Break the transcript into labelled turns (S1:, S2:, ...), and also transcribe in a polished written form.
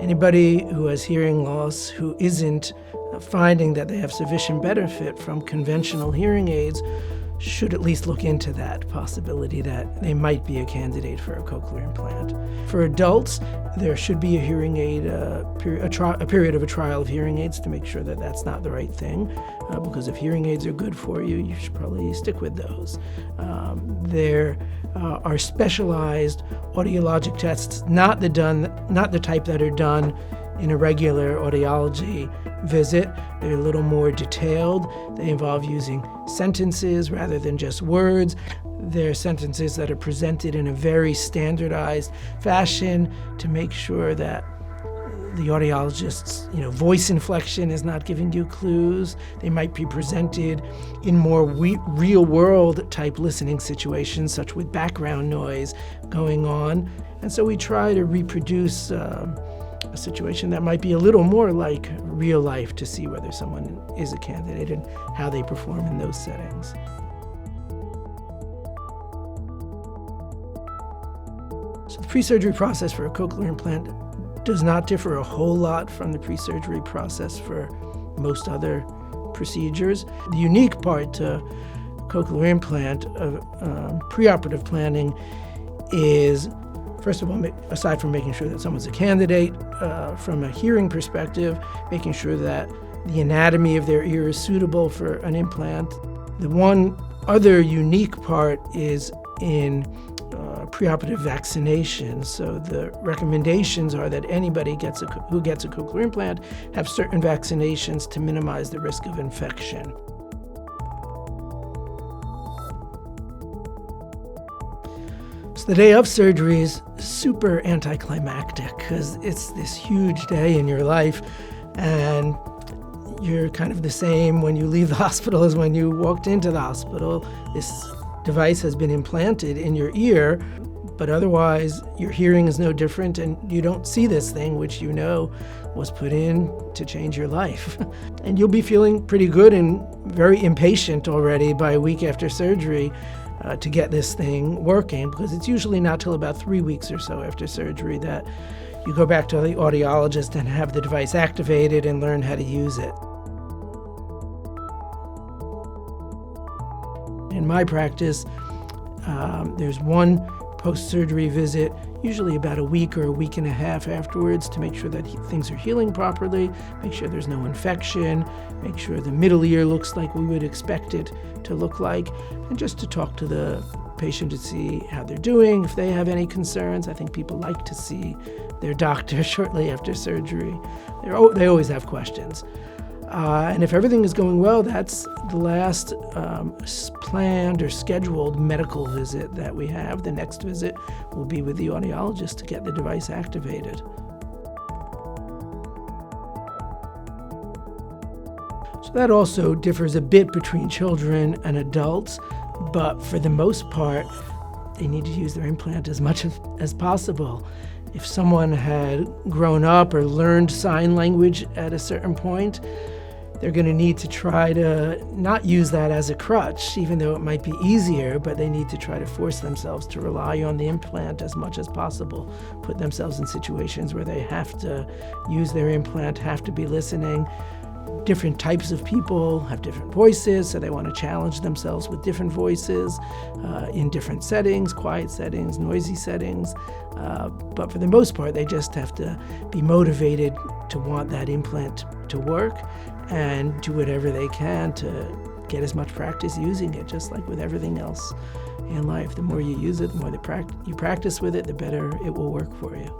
S1: Anybody who has hearing loss who isn't finding that they have sufficient benefit from conventional hearing aids should at least look into that possibility that they might be a candidate for a cochlear implant. For adults, there should be a hearing aid, a period of a trial of hearing aids to make sure that that's not the right thing, because if hearing aids are good for you, you should probably stick with those. There are specialized audiologic tests, not the type that are done in a regular audiology visit. They're a little more detailed. They involve using sentences rather than just words. They're sentences that are presented in a very standardized fashion to make sure that the audiologist's voice inflection is not giving you clues. They might be presented in more real-world type listening situations, such with background noise going on. And so we try to reproduce a situation that might be a little more like real life to see whether someone is a candidate and how they perform in those settings. So the pre-surgery process for a cochlear implant does not differ a whole lot from the pre-surgery process for most other procedures. The unique part to cochlear implant of preoperative planning is, first of all, aside from making sure that someone's a candidate, from a hearing perspective, making sure that the anatomy of their ear is suitable for an implant. The one other unique part is in preoperative vaccination. So the recommendations are that anybody who gets a cochlear implant have certain vaccinations to minimize the risk of infection. So the day of surgery is super anticlimactic because it's this huge day in your life, and you're kind of the same when you leave the hospital as when you walked into the hospital. This device has been implanted in your ear, but otherwise your hearing is no different, and you don't see this thing which was put in to change your life. And you'll be feeling pretty good and very impatient already by a week after surgery to get this thing working, because it's usually not till about 3 weeks or so after surgery that you go back to the audiologist and have the device activated and learn how to use it. In my practice, there's one post-surgery visit, usually about a week or a week and a half afterwards, to make sure that things are healing properly, make sure there's no infection, make sure the middle ear looks like we would expect it to look like, and just to talk to the patient to see how they're doing, if they have any concerns. I think people like to see their doctor shortly after surgery. They always have questions. And if everything is going well, that's the last planned or scheduled medical visit that we have. The next visit will be with the audiologist to get the device activated. So that also differs a bit between children and adults, but for the most part, they need to use their implant as much as possible. If someone had grown up or learned sign language at a certain point, they're going to need to try to not use that as a crutch, even though it might be easier, but they need to try to force themselves to rely on the implant as much as possible, put themselves in situations where they have to use their implant, have to be listening. Different types of people have different voices, so they want to challenge themselves with different voices in different settings, quiet settings, noisy settings. But for the most part, they just have to be motivated to want that implant to work and do whatever they can to get as much practice using it, just like with everything else in life. The more you use it, the more you practice with it, the better it will work for you.